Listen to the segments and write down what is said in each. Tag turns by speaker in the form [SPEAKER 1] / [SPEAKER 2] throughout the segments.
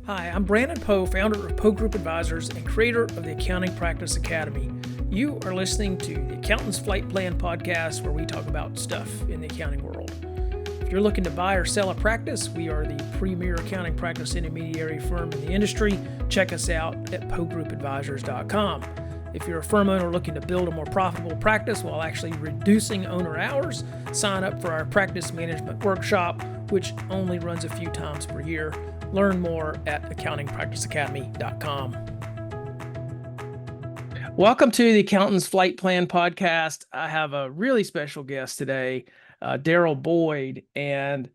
[SPEAKER 1] Hi, I'm Brandon Poe, founder of Poe Group Advisors and creator of the Accounting Practice Academy. You are listening to the Accountant's Flight Plan podcast, where we talk about stuff in the accounting world. If you're looking to buy or sell a practice, we are the premier accounting practice intermediary firm in the industry. Check us out at PoeGroupAdvisors.com. If you're a firm owner looking to build a more profitable practice while actually reducing owner hours, sign up for our practice management workshop, which only runs a few times per year. Learn more at accountingpracticeacademy.com. Welcome to the Accountant's Flight Plan podcast. I have a really special guest today, Darryl Boyd. And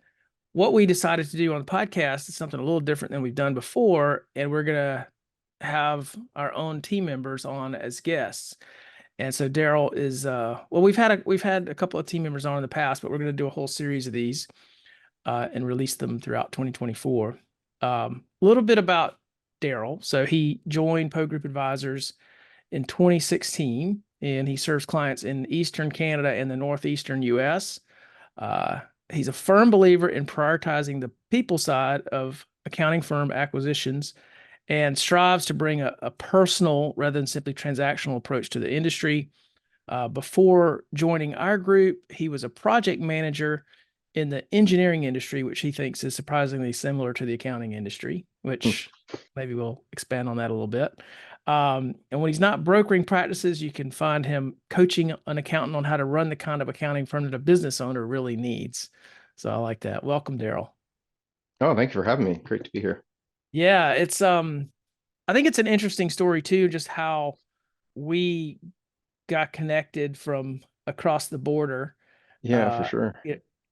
[SPEAKER 1] what we decided to do on the podcast is something a little different than we've done before. And we're going to have our own team members on as guests. And so Darryl is, we've had a couple of team members on in the past, but we're going to do a whole series of these and release them throughout 2024. A little bit about Darryl. So he joined Poe Group Advisors in 2016, and he serves clients in Eastern Canada and the Northeastern US. He's a firm believer in prioritizing the people side of accounting firm acquisitions and strives to bring a personal rather than simply transactional approach to the industry. Before joining our group, he was a project manager in the engineering industry, which he thinks is surprisingly similar to the accounting industry, which maybe we'll expand on that a little bit. And when he's not brokering practices, you can find him coaching an accountant on how to run the kind of accounting firm that a business owner really needs. So I like that. Welcome, Darryl.
[SPEAKER 2] Oh, thank you for having me. Great to be here.
[SPEAKER 1] Yeah, it's I think it's an interesting story too, just how we got connected from across the border.
[SPEAKER 2] Yeah, for sure.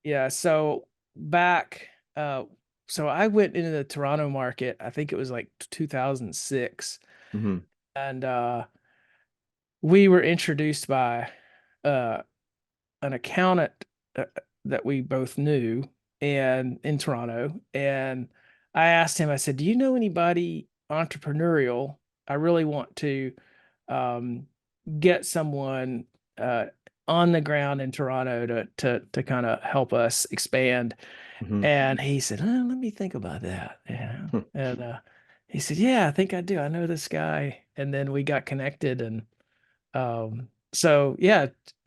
[SPEAKER 1] Yeah. So back, so I went into the Toronto market, I think it was like 2006.
[SPEAKER 2] hmm
[SPEAKER 1] And we were introduced by uh, an accountant that we both knew and in Toronto. And I asked him, I said, do you know anybody entrepreneurial? I really want to um, get someone on the ground in Toronto to kind of help us expand.
[SPEAKER 2] hmm
[SPEAKER 1] And he said, let me think about that. And he said, yeah, I think I do. I know this guy. And then we got connected. And so, yeah,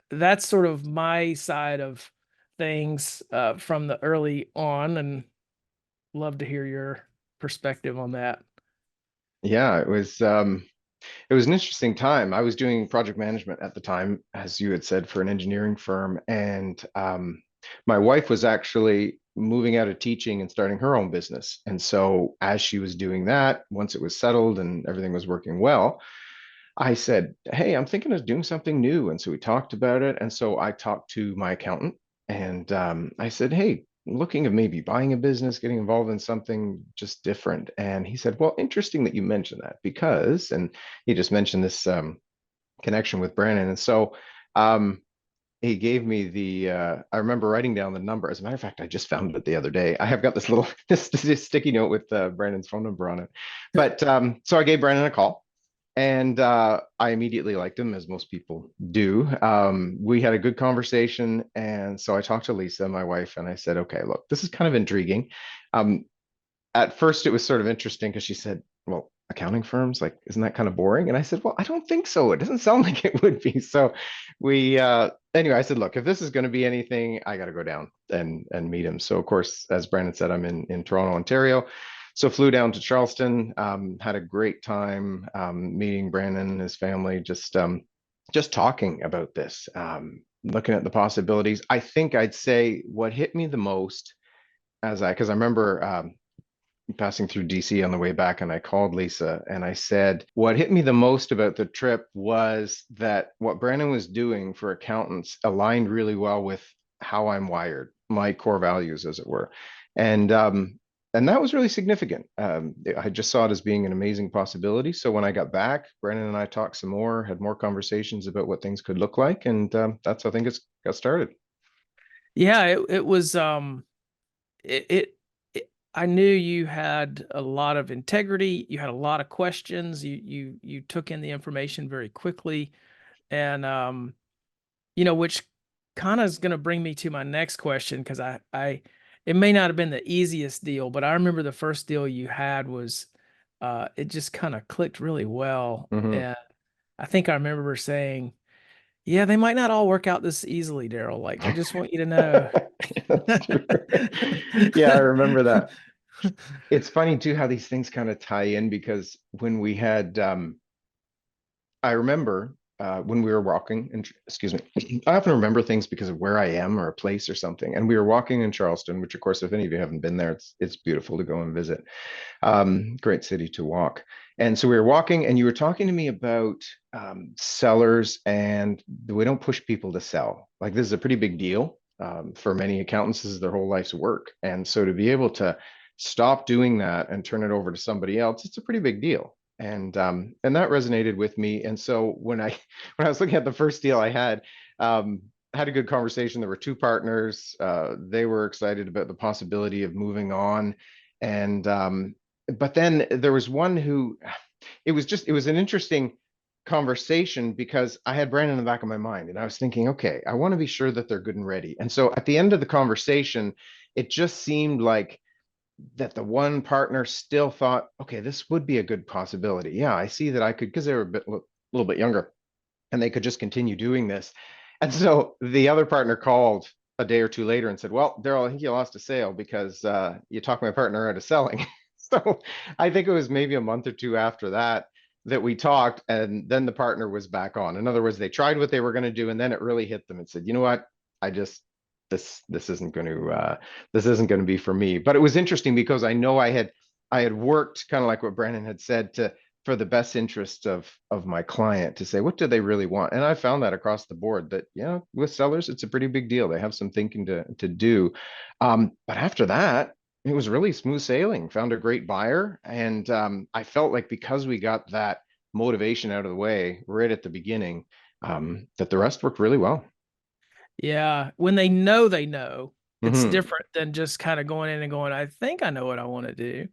[SPEAKER 1] that's sort of my side of things from the early on, and love to hear your perspective on that.
[SPEAKER 2] Yeah, it was an interesting time. I was doing project management at the time, as you had said, for an engineering firm, and my wife was actually moving out of teaching and starting her own business. And so, as she was doing that, once it was settled and everything was working well, I said, "Hey, I'm thinking of doing something new." And so we talked about it. And so I talked to my accountant and I said, "Hey, looking at maybe buying a business, getting involved in something just different." And he said, "Well, interesting that you mentioned that because," and he just mentioned this connection with Brandon. And so he gave me I remember writing down the number. As a matter of fact, I just found it the other day. I have got this little this sticky note with Brandon's phone number on it. But so I gave Brandon a call. And I immediately liked him, as most people do. We had a good conversation. And so I talked to Lisa, my wife, and I said, okay, look, this is kind of intriguing. Um, at first, it was sort of interesting because she said, well, accounting firms, like, isn't that kind of boring? And I said, well, I don't think so. It doesn't sound like it would be. So anyway, I said, look, if this is going to be anything, I got to go down and meet him. So, of course, as Brandon said, I'm in Toronto, Ontario. So flew down to Charleston, had a great time meeting Brandon and his family, just talking about this, looking at the possibilities. I think I'd say what hit me the most because I remember passing through DC on the way back, and I called Lisa and I said, what hit me the most about the trip was that what Brandon was doing for accountants aligned really well with how I'm wired, my core values, as it were. And and that was really significant. I just saw it as being an amazing possibility. So when I got back, Brandon and I talked some more, had more conversations about what things could look like, and that's how things got started.
[SPEAKER 1] Yeah, it was it, I knew you had a lot of integrity, you had a lot of questions, you took in the information very quickly, and which kind of is going to bring me to my next question, because I it may not have been the easiest deal, but I remember the first deal you had was it just kind of clicked really well.
[SPEAKER 2] Hmm.
[SPEAKER 1] And I think I remember saying, yeah, they might not all work out this easily, Darryl. Like, I just want you to know.
[SPEAKER 2] That's true. Yeah, I remember that. It's funny too how these things kind of tie in because when we had I remember when we were walking, and excuse me, I often remember things because of where I am or a place or something. And we were walking in Charleston, which, of course, if any of you haven't been there, it's beautiful to go and visit. Great city to walk. And so we were walking, and you were talking to me about sellers, and we don't push people to sell. Like this is a pretty big deal for many accountants. This is their whole life's work, and so to be able to stop doing that and turn it over to somebody else, it's a pretty big deal. And that resonated with me. And so when I when I was looking at the first deal I had a good conversation. There were two partners. They were excited about the possibility of moving on, and but then there was one who it was an interesting conversation because I had Brandon in the back of my mind and I was thinking, okay, I want to be sure that they're good and ready. And so at the end of the conversation, it just seemed like that the one partner still thought, okay, this would be a good possibility. Yeah, I see that I could, because they were little bit younger and they could just continue doing this. And so the other partner called a day or two later and said, well, Darryl, I think you lost a sale because you talked my partner out of selling. So I think it was maybe a month or two after that that we talked, and then the partner was back on. In other words, they tried what they were going to do, and then it really hit them and said, you know what? I just this isn't going to this isn't going to be for me. But it was interesting because I know I had worked kind of like what Brandon had said to for the best interest of my client to say what do they really want, and I found that across the board that yeah, with sellers it's a pretty big deal. They have some thinking to do, but after that it was really smooth sailing. Found a great buyer, and I felt like because we got that motivation out of the way right at the beginning, that the rest worked really well.
[SPEAKER 1] Yeah, when they know, it's
[SPEAKER 2] Hmm.
[SPEAKER 1] different than just kind of going in and going, I think I know what I want to do,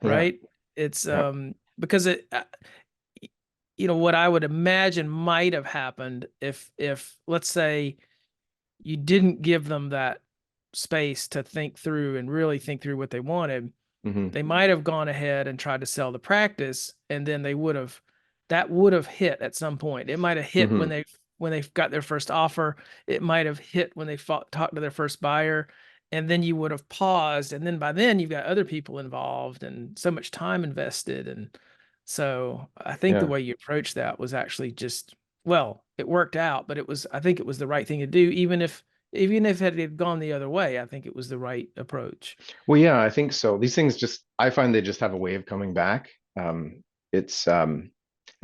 [SPEAKER 2] Yeah.
[SPEAKER 1] right? It's
[SPEAKER 2] Yeah.
[SPEAKER 1] because what I would imagine might have happened if let's say you didn't give them that space to think through and really think through what they wanted,
[SPEAKER 2] Hmm.
[SPEAKER 1] they might have gone ahead and tried to sell the practice, and then they would have that would have hit at some point. It might have hit
[SPEAKER 2] Hmm.
[SPEAKER 1] when they got their first offer. It might have hit when they talked to their first buyer, and then you would have paused, and then by then you've got other people involved and so much time invested. And so I think the
[SPEAKER 2] Yeah.
[SPEAKER 1] way you approached that was actually just, well, it worked out, but I think it was the right thing to do, even if it had gone the other way. I think it was the right approach.
[SPEAKER 2] Well, yeah, I think so. These things just, I find they just have a way of coming back. It's,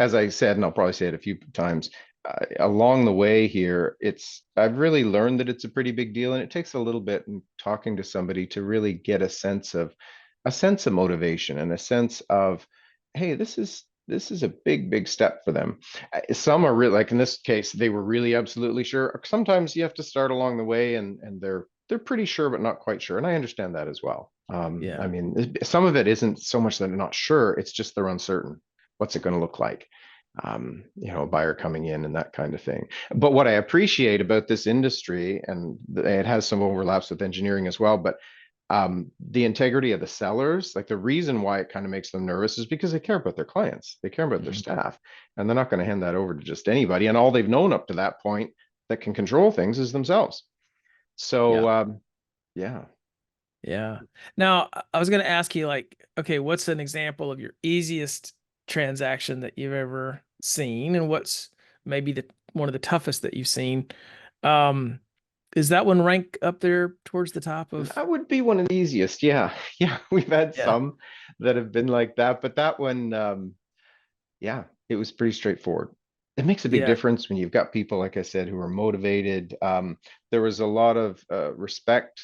[SPEAKER 2] as I said, and I'll probably say it a few times, along the way here, I've really learned that it's a pretty big deal, and it takes a little bit in talking to somebody to really get a sense of motivation and a sense of, hey, this is a big, big step for them. Some are really, like in this case, they were really absolutely sure. Sometimes you have to start along the way, and they're pretty sure but not quite sure, and I understand that as well. I
[SPEAKER 1] Yeah.
[SPEAKER 2] mean, some of it isn't so much that they're not sure; it's just they're uncertain. What's it going to look like? A buyer coming in and that kind of thing. But what I appreciate about this industry, and it has some overlaps with engineering as well, but the integrity of the sellers, like the reason why it kind of makes them nervous is because they care about their clients, they care about their
[SPEAKER 1] Mhm.
[SPEAKER 2] staff, and they're not going to hand that over to just anybody. And all they've known up to that point that can control things is themselves.
[SPEAKER 1] Yeah.
[SPEAKER 2] So yeah.
[SPEAKER 1] Yeah. Now, I was going to ask you, like, okay, what's an example of your easiest transaction that you've ever seen, and what's maybe the one of the toughest that you've seen? Um, is that one rank up there towards the top of?
[SPEAKER 2] That would be one of the easiest. Yeah. Yeah. We've had
[SPEAKER 1] Yeah.
[SPEAKER 2] some that have been like that, but that one, yeah, it was pretty straightforward. It makes a big
[SPEAKER 1] Yeah.
[SPEAKER 2] difference when you've got people, like I said, who are motivated. There was a lot of respect,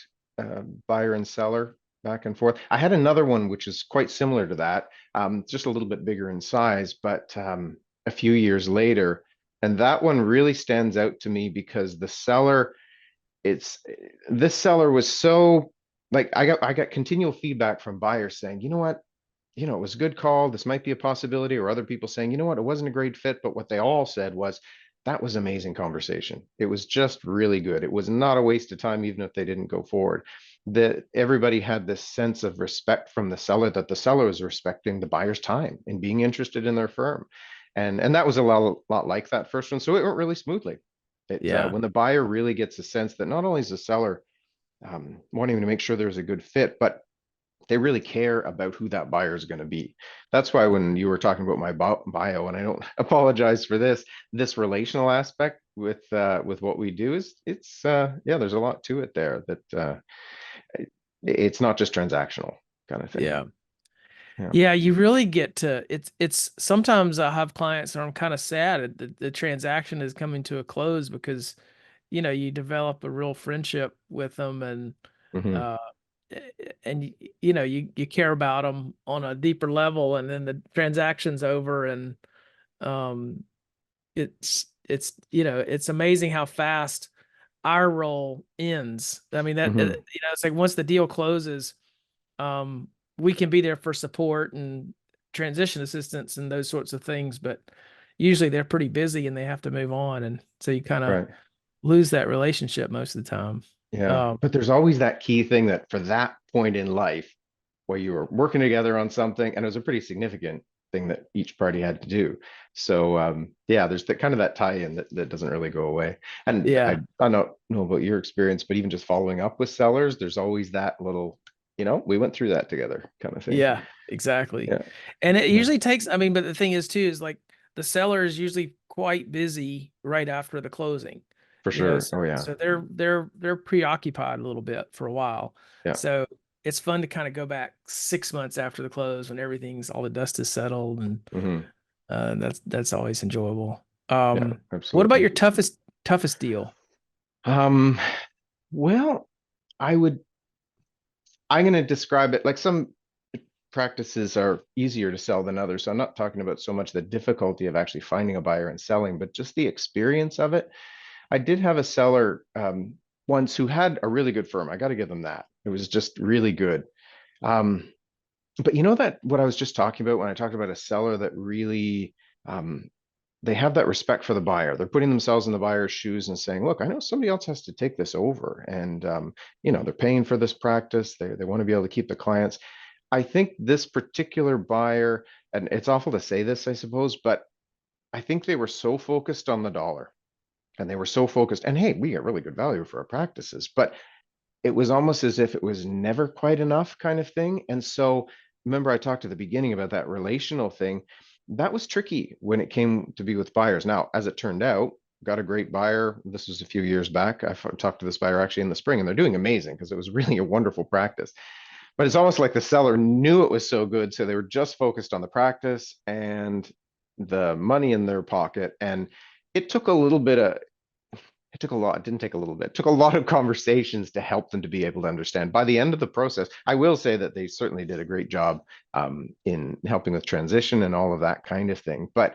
[SPEAKER 2] buyer and seller back and forth. I had another one which is quite similar to that, just a little bit bigger in size, but a few years later. And that one really stands out to me because the seller, it's this seller was so like I got continual feedback from buyers saying, you know what, it was a good call. This might be a possibility, or other people saying, you know what, it wasn't a great fit. But what they all said was, that was amazing conversation. It was just really good. It was not a waste of time, even if they didn't go forward. that everybody had this sense of respect from the seller, that the seller was respecting the buyer's time and being interested in their firm. And that was a lot like that first one. So it went really smoothly.
[SPEAKER 1] Yeah.
[SPEAKER 2] When the buyer really gets a sense that not only is the seller wanting to make sure there's a good fit, but they really care about who that buyer is going to be. That's why when you were talking about my bio, and I don't apologize for this relational aspect with what we do is yeah, there's a lot to it there that it's not just transactional kind of thing.
[SPEAKER 1] Yeah.
[SPEAKER 2] Yeah.
[SPEAKER 1] Yeah, you really get to it's sometimes I have clients and I'm kind of sad that the transaction is coming to a close because you develop a real friendship with them and
[SPEAKER 2] Hmm.
[SPEAKER 1] uh you care about them on a deeper level and then the transaction's over and um it's amazing how fast our role ends. I mean
[SPEAKER 2] Hmm.
[SPEAKER 1] it's like once the deal closes, um, we can be there for support and transition assistance and those sorts of things, but usually they're pretty busy and they have to move on. And so you kind of
[SPEAKER 2] Right.
[SPEAKER 1] lose that relationship most of the time.
[SPEAKER 2] Yeah.
[SPEAKER 1] Um,
[SPEAKER 2] But there's always that key thing that for that point in life where you were working together on something, and it was a pretty significant thing that each party had to do. So yeah, there's that kind of that tie-in that doesn't really go away. And
[SPEAKER 1] yeah,
[SPEAKER 2] I don't know about your experience, but even just following up with sellers, there's always that little, we went through that together kind of thing.
[SPEAKER 1] yeah, exactly.
[SPEAKER 2] Yeah.
[SPEAKER 1] And it
[SPEAKER 2] Yeah.
[SPEAKER 1] usually takes, I mean, but the thing is too, is like the seller is usually quite busy right after the closing,
[SPEAKER 2] For sure.
[SPEAKER 1] so,
[SPEAKER 2] Oh yeah.
[SPEAKER 1] so they're preoccupied a little bit for a while.
[SPEAKER 2] Yeah.
[SPEAKER 1] So it's fun to kind of go back 6 months after the close when everything's all the dust is settled and
[SPEAKER 2] Hmm.
[SPEAKER 1] that's always enjoyable.
[SPEAKER 2] Yeah,
[SPEAKER 1] What about
[SPEAKER 2] absolutely.
[SPEAKER 1] your toughest deal?
[SPEAKER 2] Um, well, I would I'm going to describe it like some practices are easier to sell than others. So I'm not talking about so much the difficulty of actually finding a buyer and selling, but just the experience of it. I did have a seller once who had a really good firm. I got to give them that. It was just really good. Um, but you know that what I was just talking about when I talked about a seller that really um, they have that respect for the buyer. They're putting themselves in the buyer's shoes and saying, "Look, I know somebody else has to take this over, and they're paying for this practice. They want to be able to keep the clients." I think this particular buyer, and it's awful to say this, I suppose, but I think they were so focused on the dollar and they were so focused, and hey, we get really good value for our practices, but it was almost as if it was never quite enough kind of thing. And so remember I talked at the beginning about that relational thing. That was tricky when it came to be with buyers. Now, as it turned out, got a great buyer. This was a few years back. I talked to this buyer actually in the spring, and they're doing amazing because it was really a wonderful practice. But it's almost like the seller knew it was so good, so they were just focused on the practice and the money in their pocket. And it took a little bit of it took a lot. It didn't take a little bit. It took a lot of conversations to help them to be able to understand. By the end of the process, I will say that they certainly did a great job in helping with transition and all of that kind of thing. But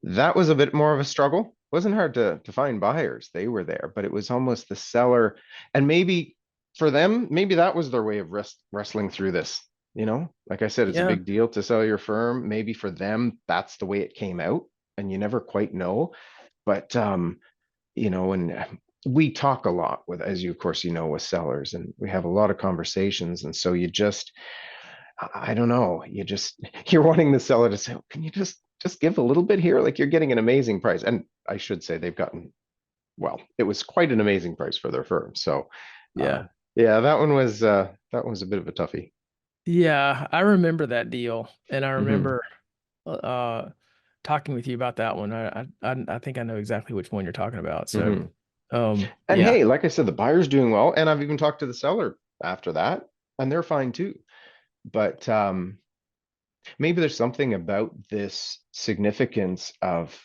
[SPEAKER 2] that was a bit more of a struggle. It wasn't hard to find buyers. They were there, but it was almost the seller. And maybe for them, maybe that was their way of wrestling through this. Like I said, it's a
[SPEAKER 1] Yeah,
[SPEAKER 2] big deal to sell your firm. Maybe for them, that's the way it came out, and you never quite know. But and we talk a lot with, as you, of course, with sellers, and we have a lot of conversations. And so I don't know, you're wanting the seller to say, "Oh, can you just give a little bit here? Like you're getting an amazing price." And I should say they've gotten, well, it was quite an amazing price for their firm. So, uh,
[SPEAKER 1] yeah,
[SPEAKER 2] yeah, that one was a bit of a toughie.
[SPEAKER 1] yeah. I remember that deal, and I
[SPEAKER 2] Hmm.
[SPEAKER 1] remember uh talking with you about that one. I think I know exactly which one you're talking about. So,
[SPEAKER 2] Hmm. And
[SPEAKER 1] yeah,
[SPEAKER 2] hey, like I said, the buyer's doing well, and I've even talked to the seller after that, and they're fine too. But maybe there's something about this significance of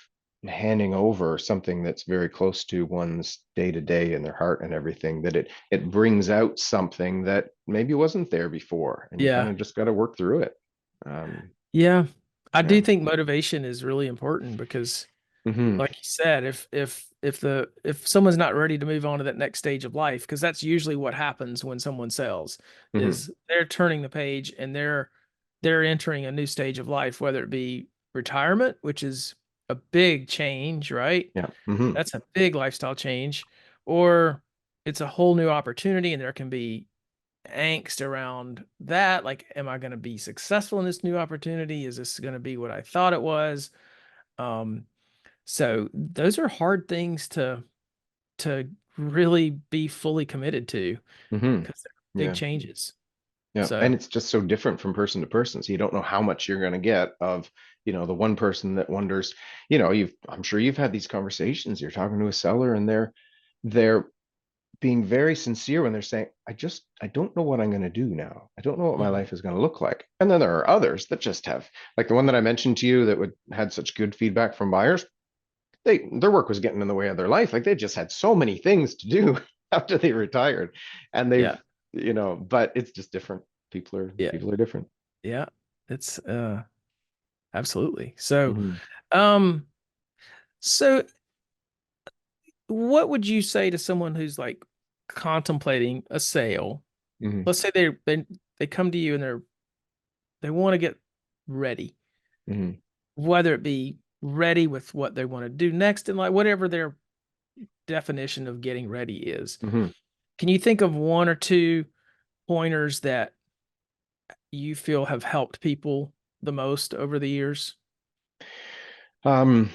[SPEAKER 2] handing over something that's very close to one's day to day and their heart and everything, that it brings out something that maybe wasn't there before, and you kind
[SPEAKER 1] yeah,
[SPEAKER 2] of just got to work through it. Um,
[SPEAKER 1] yeah. I do
[SPEAKER 2] yeah.
[SPEAKER 1] think motivation is really important because
[SPEAKER 2] Hmm.
[SPEAKER 1] like you said, if someone's not ready to move on to that next stage of life, because that's usually what happens when someone sells,
[SPEAKER 2] Hmm.
[SPEAKER 1] is they're turning the page and they're entering a new stage of life, whether it be retirement, which is a big change, right?
[SPEAKER 2] Yeah. Hmm.
[SPEAKER 1] That's a big lifestyle change, or it's a whole new opportunity, and there can be angst around that. Like, am I going to be successful in this new opportunity? Is this going to be what I thought it was? Um, so those are hard things to really be fully committed to
[SPEAKER 2] Hmm.
[SPEAKER 1] because they're big
[SPEAKER 2] Yeah.
[SPEAKER 1] changes.
[SPEAKER 2] Yeah.
[SPEAKER 1] So
[SPEAKER 2] And it's just so different from person to person. So you don't know how much you're going to get of, the one person that wonders, I'm sure you've had these conversations. You're talking to a seller and they're being very sincere when they're saying, I don't know what I'm going to do now. I don't know what my
[SPEAKER 1] mhm.
[SPEAKER 2] life is going to look like. And then there are others that just have, like the one that I mentioned to you that would had such good feedback from buyers. Their work was getting in the way of their life. Like they just had so many things to do after they retired. And
[SPEAKER 1] Yeah,
[SPEAKER 2] but it's just different. People are
[SPEAKER 1] yeah,
[SPEAKER 2] people are different.
[SPEAKER 1] yeah. It's absolutely. So
[SPEAKER 2] Hmm.
[SPEAKER 1] um so what would you say to someone who's like contemplating a sale?
[SPEAKER 2] Hmm.
[SPEAKER 1] Let's say they come to you and they want to get ready,
[SPEAKER 2] Hmm.
[SPEAKER 1] whether it be ready with what they want to do next in life, whatever their definition of getting ready is.
[SPEAKER 2] Hmm.
[SPEAKER 1] Can you think of one or two pointers that you feel have helped people the most over the years?
[SPEAKER 2] Um,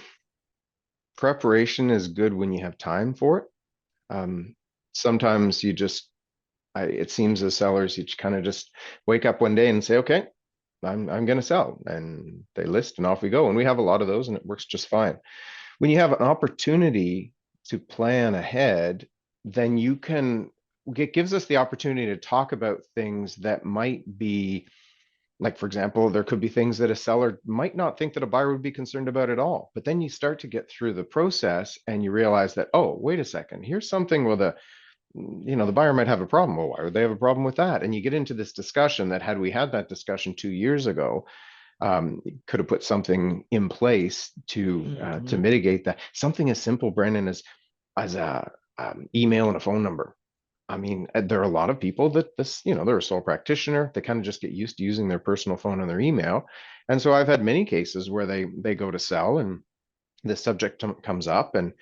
[SPEAKER 2] Preparation is good when you have time for it. Sometimes it seems as sellers, you kind of just wake up one day and say, okay, I'm going to sell, and they list and off we go. And we have a lot of those and it works just fine. When you have an opportunity to plan ahead, then it gives us the opportunity to talk about things that might be like, for example, there could be things that a seller might not think that a buyer would be concerned about at all. But then you start to get through the process and you realize that, oh, wait a second, here's something with the buyer might have a problem. Well, why would they have a problem with that? And you get into this discussion that had we had that discussion 2 years ago, could have put something in place to
[SPEAKER 1] Mhm.
[SPEAKER 2] mitigate that. Something as simple, Brendan, as a email and a phone number. I mean, there are a lot of people that they're a sole practitioner. They kind of just get used to using their personal phone and their email. And so I've had many cases where they go to sell and the subject comes up, and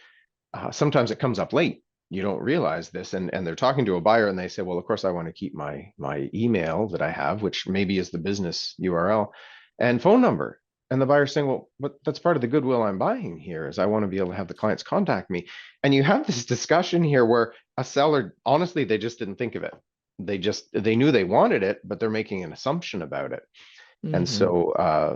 [SPEAKER 2] sometimes it comes up late. You don't realize this, and they're talking to a buyer, and they say, "Well, of course, I want to keep my email that I have, which maybe is the business URL and phone number." And the buyer's saying, "Well, but that's part of the goodwill I'm buying here, is I want to be able to have the clients contact me." And you have this discussion here where a seller, honestly, they just didn't think of it. They knew they wanted it, but they're making an assumption about it. And
[SPEAKER 1] Mhm.
[SPEAKER 2] so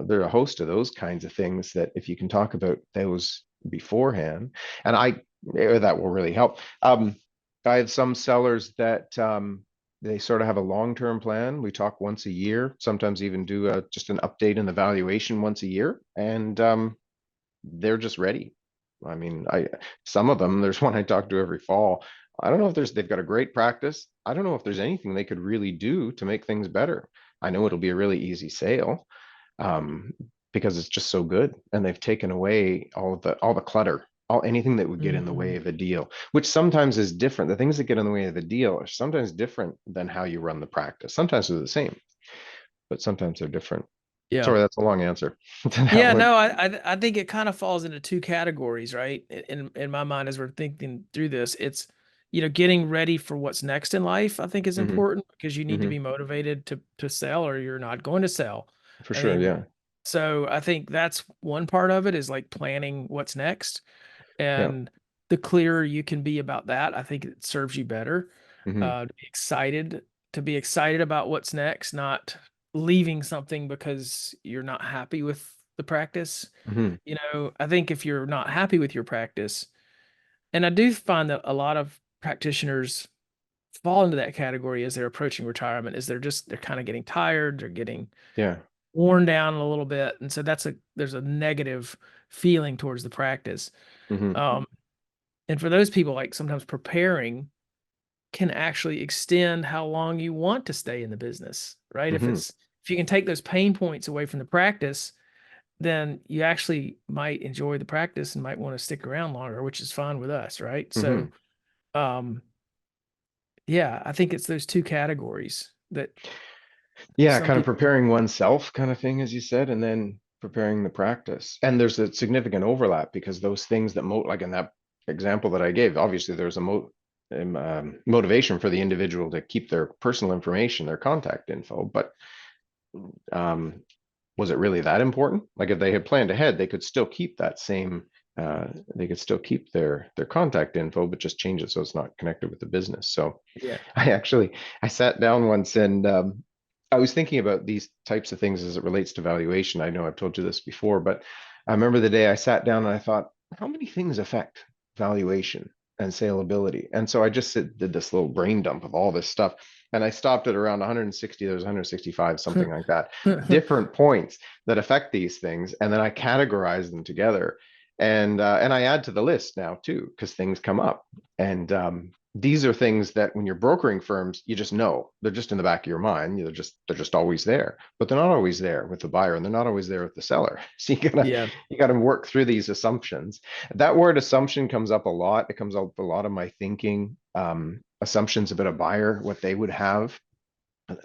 [SPEAKER 2] there are a host of those kinds of things that if you can talk about those beforehand, and that will really help. I have some sellers that they sort of have a long-term plan. We talk once a year, sometimes even do just an update in the valuation once a year, and they're just ready. I mean, some of them, there's one I talk to every fall. I don't know if they've got a great practice. I don't know if there's anything they could really do to make things better. I know it'll be a really easy sale, um, because it's just so good, and they've taken away all the clutter, anything that would get in the way
[SPEAKER 1] Mhm.
[SPEAKER 2] of a deal, which sometimes is different. The things that get in the way of a deal are sometimes different than how you run the practice. Sometimes they're the same, but sometimes they're different.
[SPEAKER 1] Yeah.
[SPEAKER 2] Sorry, that's a long answer to that
[SPEAKER 1] Yeah,
[SPEAKER 2] one.
[SPEAKER 1] no, I think it kind of falls into two categories, right? In my mind, as we're thinking through this, it's getting ready for what's next in life, I think is
[SPEAKER 2] Hmm.
[SPEAKER 1] important because you need to
[SPEAKER 2] Hmm.
[SPEAKER 1] be motivated to sell or you're not going to sell.
[SPEAKER 2] For
[SPEAKER 1] I
[SPEAKER 2] sure,
[SPEAKER 1] think
[SPEAKER 2] yeah.
[SPEAKER 1] so. I think that's one part of it is like planning what's next.
[SPEAKER 2] Yeah.
[SPEAKER 1] And the clearer you can be about that, I think it serves you better.
[SPEAKER 2] Hmm.
[SPEAKER 1] To be excited about what's next, not leaving something because you're not happy with the practice.
[SPEAKER 2] Hmm.
[SPEAKER 1] I think if you're not happy with your practice, and I do find that a lot of practitioners fall into that category as they're approaching retirement, is they're kind of getting tired, they're getting
[SPEAKER 2] Yeah.
[SPEAKER 1] worn down a little bit. And so there's a negative feeling towards the practice.
[SPEAKER 2] Hmm.
[SPEAKER 1] Um, and for those people, like sometimes preparing can actually extend how long you want to stay in the business, right?
[SPEAKER 2] Hmm.
[SPEAKER 1] If you can take those pain points away from the practice, then you actually might enjoy the practice and might want to stick around longer, which is fine with us, right? So,
[SPEAKER 2] Hmm.
[SPEAKER 1] um, yeah, I think it's those two categories that
[SPEAKER 2] Yeah,
[SPEAKER 1] some
[SPEAKER 2] kind of
[SPEAKER 1] people.
[SPEAKER 2] preparing oneself kind of thing, as you said, and then preparing the practice. And there's a significant overlap because those things that like in that example that I gave, obviously there's motivation for the individual to keep their personal information, their contact info. But um, was it really that important? Like if they had planned ahead, they could still keep that same, they could still keep their contact info, but just change it so it's not connected with the business. So
[SPEAKER 1] Yeah.
[SPEAKER 2] I sat down once and I was thinking about these types of things as it relates to valuation. I know I've told you this before, but I remember the day I sat down and I thought, how many things affect valuation and saleability? And so I just did this little brain dump of all this stuff. And I stopped at around 160, there's 165, something like that, different points that affect these things. And then I categorize them together. And I add to the list now too, because things come up. And these are things that when you're brokering firms, you just know they're just in the back of your mind. They're just always there, but they're not always there with the buyer, and they're not always there with the seller. So
[SPEAKER 1] Yeah.
[SPEAKER 2] you gotta work through these assumptions. That word assumption comes up a lot. It comes up a lot of my thinking. Assumptions about a buyer, what they would have,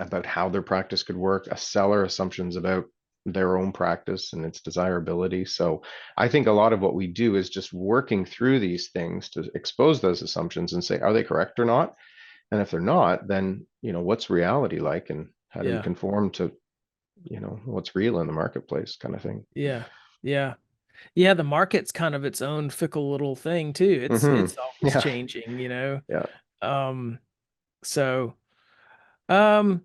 [SPEAKER 2] about how their practice could work. A seller, assumptions about their own practice and its desirability. So I think a lot of what we do is just working through these things to expose those assumptions and say, are they correct or not? And if they're not, then, what's reality like and how do we
[SPEAKER 1] Yeah.
[SPEAKER 2] conform to, what's real in the marketplace kind of thing.
[SPEAKER 1] Yeah. Yeah. Yeah. The market's kind of its own fickle little thing too. It's always
[SPEAKER 2] Yeah.
[SPEAKER 1] changing, you know.
[SPEAKER 2] Yeah.
[SPEAKER 1] Um, so um,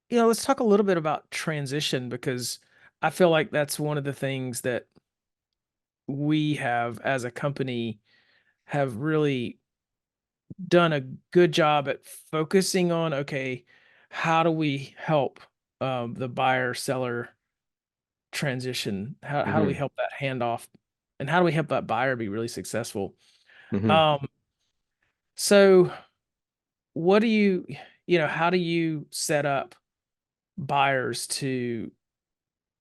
[SPEAKER 1] let's talk a little bit about transition because I feel like that's one of the things that we have as a company have really done a good job at focusing on, okay, how do we help the buyer seller transition? How do we
[SPEAKER 2] Hmm.
[SPEAKER 1] help that handoff? And how do we help that buyer be really successful?
[SPEAKER 2] Hmm.
[SPEAKER 1] Um, so what do how do you set up buyers to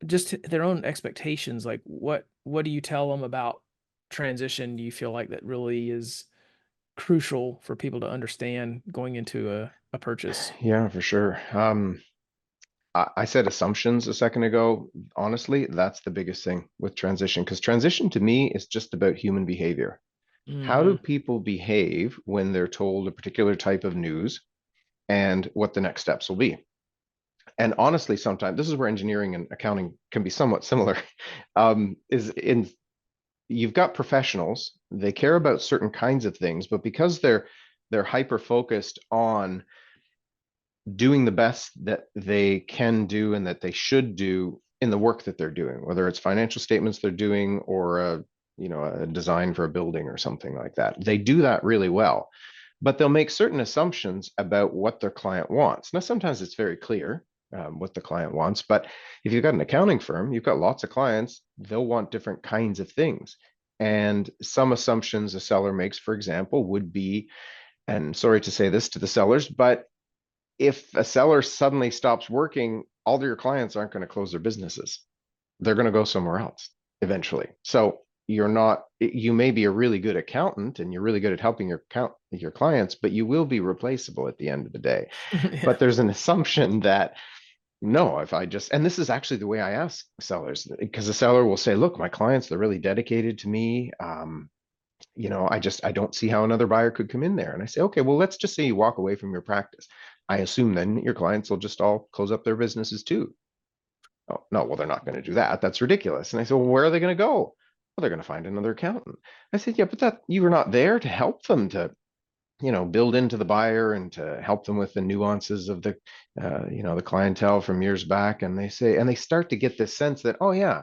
[SPEAKER 1] just their own expectations? Like what do you tell them about transition? Do you feel like that really is crucial for people to understand going into a purchase?
[SPEAKER 2] Yeah, for sure. I said assumptions a second ago. Honestly, that's the biggest thing with transition, because transition to me is just about human behavior. How do
[SPEAKER 1] Hmm.
[SPEAKER 2] people behave when they're told a particular type of news and what the next steps will be? And honestly, sometimes this is where engineering and accounting can be somewhat similar. Is in You've got professionals, they care about certain kinds of things, but because they're hyper focused on doing the best that they can do and that they should do in the work that they're doing, whether it's financial statements they're doing or a design for a building or something like that. They do that really well, but they'll make certain assumptions about what their client wants. Now, sometimes it's very clear what the client wants, but if you've got an accounting firm, you've got lots of clients, they'll want different kinds of things. And some assumptions a seller makes, for example, would be, and sorry to say this to the sellers, but if a seller suddenly stops working, all of your clients aren't going to close their businesses. They're going to go somewhere else eventually. So you may be a really good accountant and you're really good at helping your clients, but you will be replaceable at the end of the day.
[SPEAKER 1] Yeah.
[SPEAKER 2] But there's an assumption that no, if I just, and this is actually the way I ask sellers, because the seller will say, look, my clients, they're really dedicated to me. I don't see how another buyer could come in there. And I say, okay, well, let's just say you walk away from your practice. I assume then your clients will just all close up their businesses too. Oh, no, well, they're not going to do that. That's ridiculous. And I said, well, where are they going to go? Well, they're going to find another accountant. I said, yeah, but that you were not there to help them to, build into the buyer and to help them with the nuances of the clientele from years back. And they start to get this sense that, oh yeah,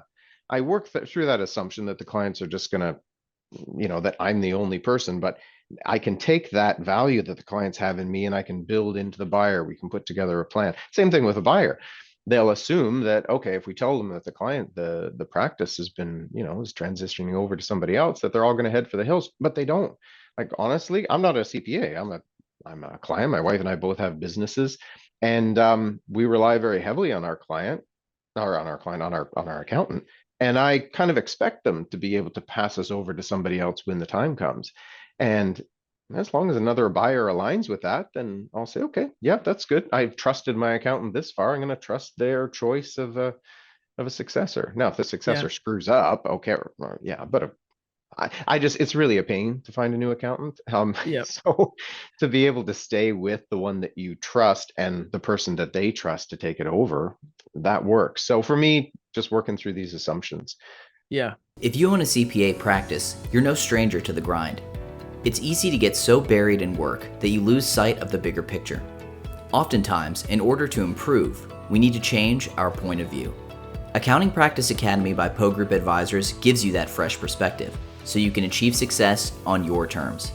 [SPEAKER 2] I work through that assumption that the clients are just going to, that I'm the only person, but I can take that value that the clients have in me and I can build into the buyer. We can put together a plan. Same thing with a buyer. They'll assume that, okay, if we tell them that the practice has been, is transitioning over to somebody else, that they're all going to head for the hills, but they don't. Like, honestly, I'm not a CPA. I'm a client. My wife and I both have businesses, and we rely very heavily on our client, or on our client, on our accountant. And I kind of expect them to be able to pass us over to somebody else when the time comes. And as long as another buyer aligns with that, then I'll say, okay, yeah, that's good. I've trusted my accountant this far. I'm going to trust their choice of a successor. Now, if the
[SPEAKER 1] Yeah.
[SPEAKER 2] successor screws up, okay, yeah, but I just, it's really a pain to find a new accountant.
[SPEAKER 1] Yep.
[SPEAKER 2] So to be able to stay with the one that you trust and the person that they trust to take it over, that works. So for me, just working through these assumptions.
[SPEAKER 1] Yeah.
[SPEAKER 3] If you own a CPA practice, you're no stranger to the grind. It's easy to get so buried in work that you lose sight of the bigger picture. Oftentimes, in order to improve, we need to change our point of view. Accounting Practice Academy by Poe Group Advisors gives you that fresh perspective, so you can achieve success on your terms.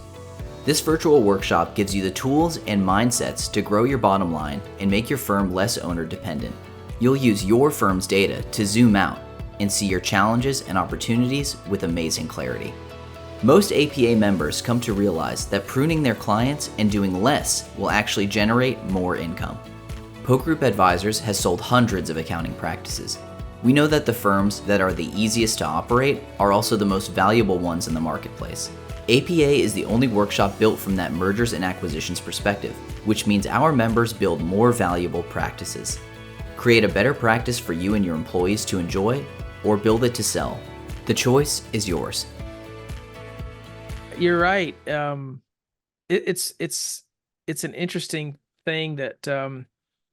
[SPEAKER 3] This virtual workshop gives you the tools and mindsets to grow your bottom line and make your firm less owner dependent. You'll use your firm's data to zoom out and see your challenges and opportunities with amazing clarity. Most APA members come to realize that pruning their clients and doing less will actually generate more income. Poe Group Advisors has sold hundreds of accounting practices. We know that the firms that are the easiest to operate are also the most valuable ones in the marketplace. APA is the only workshop built from that mergers and acquisitions perspective, which means our members build more valuable practices. Create a better practice for you and your employees to enjoy, or build it to sell. The choice is yours.
[SPEAKER 1] You're right. It's an interesting thing that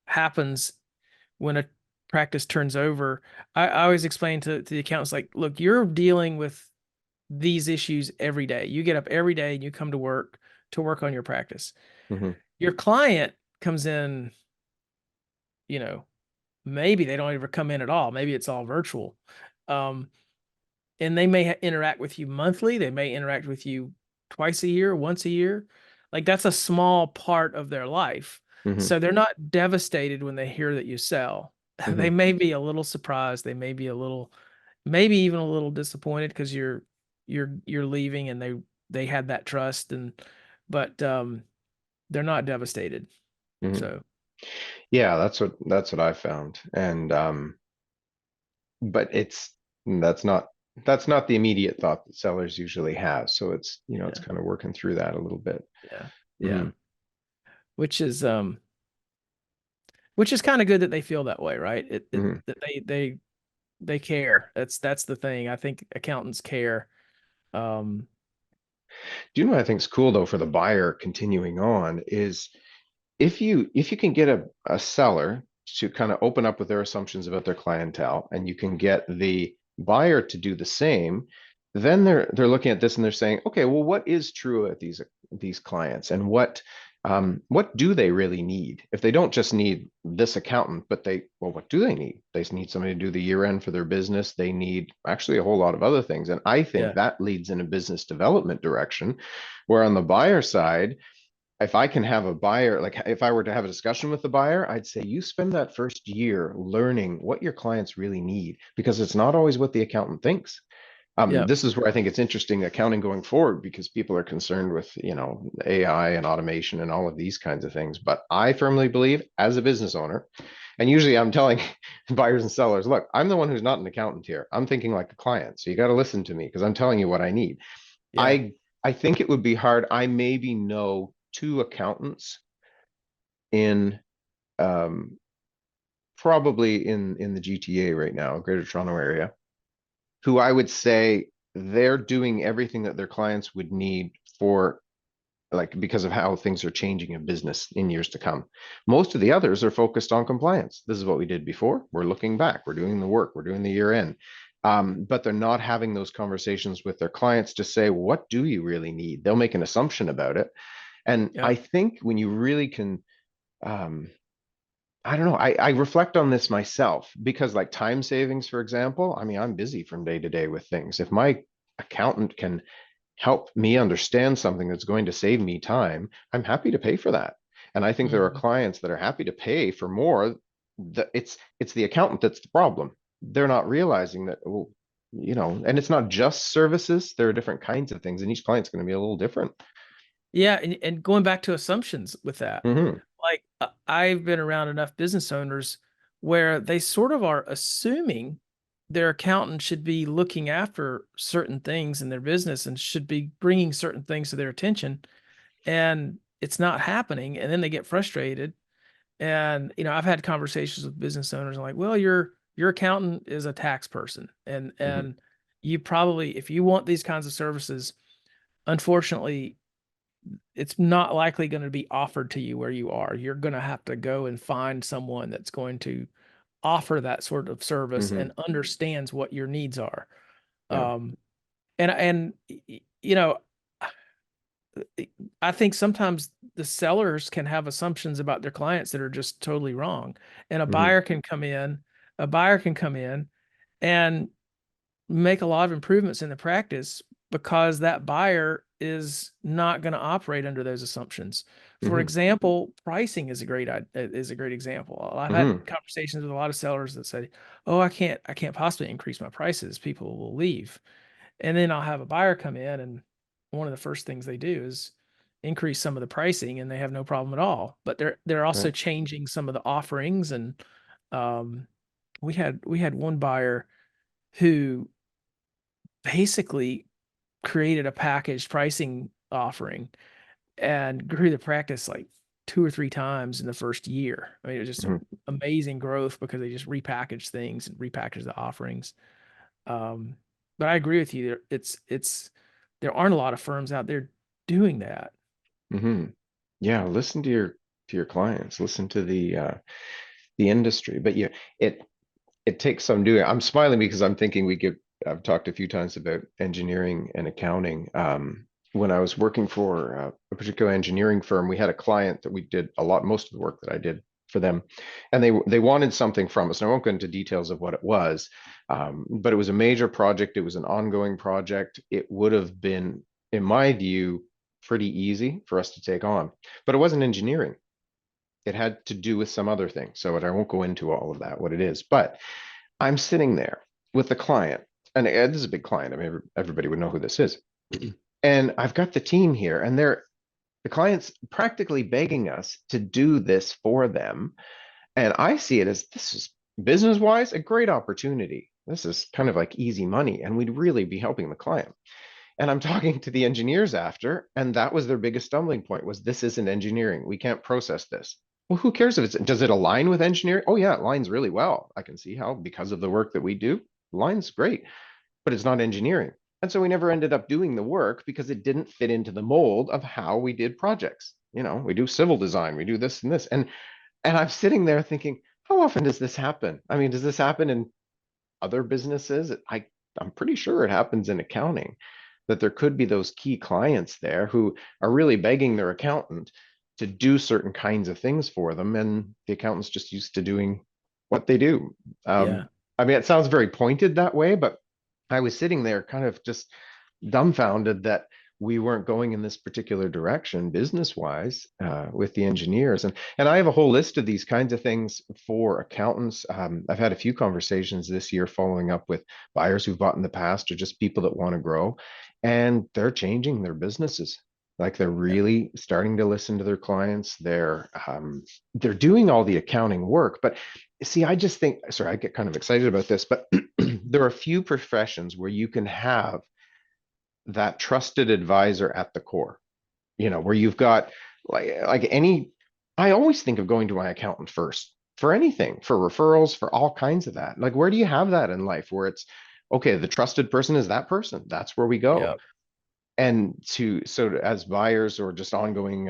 [SPEAKER 1] happens when a practice turns over. I always explain to the accountants, like, look, you're dealing with these issues every day. You get up every day and you come to work on your practice.
[SPEAKER 2] Mm-hmm.
[SPEAKER 1] Your client comes in, you know, maybe they don't ever come in at all. Maybe it's all virtual. Um, and they may interact with you monthly. They may interact with you twice a year, once a year. Like, that's a small part of their life.
[SPEAKER 2] Mm-hmm.
[SPEAKER 1] So they're not devastated when they hear that you sell.
[SPEAKER 2] Mm-hmm.
[SPEAKER 1] They may be a little surprised. They may be maybe even a little disappointed because you're leaving and they had that trust, but they're not devastated.
[SPEAKER 2] Mm-hmm.
[SPEAKER 1] So
[SPEAKER 2] Yeah, that's what I found. And but that's not that's not the immediate thought that sellers usually have. So it's, it's
[SPEAKER 1] yeah,
[SPEAKER 2] kind of working through that a little bit.
[SPEAKER 1] yeah,
[SPEAKER 2] Hmm.
[SPEAKER 1] yeah. Which is kind of good that they feel that way, right?
[SPEAKER 2] Hmm.
[SPEAKER 1] That they care. That's the thing. I think accountants care. Um,
[SPEAKER 2] Do you know what I think is cool though for the buyer continuing on is if you can get a seller to kind of open up with their assumptions about their clientele and you can get the buyer to do the same, then they're looking at this and they're saying, okay, well, what is true at these clients and what do they really need? If they don't just need this accountant, but what do they need? They need somebody to do the year end for their business. They need actually a whole lot of other things. And I think
[SPEAKER 1] yeah,
[SPEAKER 2] that leads in a business development direction, where on the buyer side, if I can have a buyer, like if I were to have a discussion with the buyer, I'd say you spend that first year learning what your clients really need because it's not always what the accountant thinks.
[SPEAKER 1] yeah,
[SPEAKER 2] This is where I think it's interesting accounting going forward because people are concerned with, AI and automation and all of these kinds of things. But I firmly believe as a business owner, and usually I'm telling buyers and sellers, look, I'm the one who's not an accountant here. I'm thinking like a client. So you got to listen to me because I'm telling you what I need.
[SPEAKER 1] yeah,
[SPEAKER 2] I think it would be hard. I maybe know two accountants in um, probably in the GTA right now, Greater Toronto area, who I would say they're doing everything that their clients would need for like because of how things are changing in business in years to come. Most of the others are focused on compliance. This is what we did before. We're looking back. We're doing the work. We're doing the year end. But they're not having those conversations with their clients to say, what do you really need? They'll make an assumption about it. And
[SPEAKER 1] yeah,
[SPEAKER 2] I think when you really can, um, I don't know, I reflect on this myself because, like time savings, for example, I mean, I'm busy from day to day with things. If my accountant can help me understand something that's going to save me time, I'm happy to pay for that. And I think there are
[SPEAKER 1] mhm.
[SPEAKER 2] clients that are happy to pay for more. That it's the accountant that's the problem. They're not realizing that, well, and it's not just services. There are different kinds of things, and each client's going to be a little different.
[SPEAKER 1] Yeah, and going back to assumptions with that,
[SPEAKER 2] Hmm.
[SPEAKER 1] like I've been around enough business owners where they sort of are assuming their accountant should be looking after certain things in their business and should be bringing certain things to their attention, and it's not happening, and then they get frustrated. And I've had conversations with business owners. I'm like, well, your accountant is a tax person, and
[SPEAKER 2] Hmm.
[SPEAKER 1] you probably, if you want these kinds of services, unfortunately, it's not likely going to be offered to you where you are. You're going to have to go and find someone that's going to offer that sort of service
[SPEAKER 2] Hmm.
[SPEAKER 1] and understands what your needs are.
[SPEAKER 2] Yeah.
[SPEAKER 1] Um, and you know, I think sometimes the sellers can have assumptions about their clients that are just totally wrong. And
[SPEAKER 2] Hmm.
[SPEAKER 1] a buyer can come in and make a lot of improvements in the practice because that buyer is not going to operate under those assumptions. For
[SPEAKER 2] Hmm.
[SPEAKER 1] example, pricing is a great example. I've had
[SPEAKER 2] Hmm.
[SPEAKER 1] conversations with a lot of sellers that say, "Oh, I can't possibly increase my prices. People will leave." And then I'll have a buyer come in, and one of the first things they do is increase some of the pricing, and they have no problem at all. But they're also
[SPEAKER 2] Right.
[SPEAKER 1] changing some of the offerings. And um, we had one buyer who basically created a packaged pricing offering and grew the practice like 2 or 3 times in the first year. I mean, it was just
[SPEAKER 2] Hmm.
[SPEAKER 1] amazing growth because they just repackaged things and repackaged the offerings. Um, but I agree with you. There aren't a lot of firms out there doing that.
[SPEAKER 2] Hmm. Yeah. Listen to your clients. Listen to the industry. But yeah, it it takes some doing. I'm smiling because I'm thinking I've talked a few times about engineering and accounting. When I was working for a particular engineering firm, we had a client that we did most of the work that I did for them, and they wanted something from us. And I won't go into details of what it was, but it was a major project. It was an ongoing project. It would have been, in my view, pretty easy for us to take on, but it wasn't engineering. It had to do with some other thing. So I won't go into all of that, what it is, but I'm sitting there with the client, and this is a big client. I mean, everybody would know who this is. And I've got the team here, and the client's practically begging us to do this for them. And I see it as this is business wise a great opportunity. This is kind of like easy money, and we'd really be helping the client. And I'm talking to the engineers after, and that was their biggest stumbling point was this isn't engineering. We can't process this. Well, who cares if does it align with engineering? Oh yeah, it aligns really well. I can see how because of the work that we do, it aligns great, but it's not engineering. And so we never ended up doing the work because it didn't fit into the mold of how we did projects. We do civil design, we do this and this. And I'm sitting there thinking, how often does this happen? I mean, does this happen in other businesses? I'm pretty sure it happens in accounting that there could be those key clients there who are really begging their accountant to do certain kinds of things for them, and the accountant's just used to doing what they do.
[SPEAKER 1] Yeah.
[SPEAKER 2] I mean, it sounds very pointed that way, but I was sitting there kind of just dumbfounded that we weren't going in this particular direction business wise with the engineers. And I have a whole list of these kinds of things for accountants. I've had a few conversations this year following up with buyers who've bought in the past or just people that want to grow, and they're changing their businesses. Like they're
[SPEAKER 1] Yeah.
[SPEAKER 2] really starting to listen to their clients. They're doing all the accounting work. But see, I just think, sorry, I get kind of excited about this, but there are a few professions where you can have that trusted advisor at the core, where you've got like any, I always think of going to my accountant first for anything, for referrals, for all kinds of that. Like, where do you have that in life where it's okay, the trusted person is that person. That's where we go.
[SPEAKER 1] Yeah.
[SPEAKER 2] And as buyers or just ongoing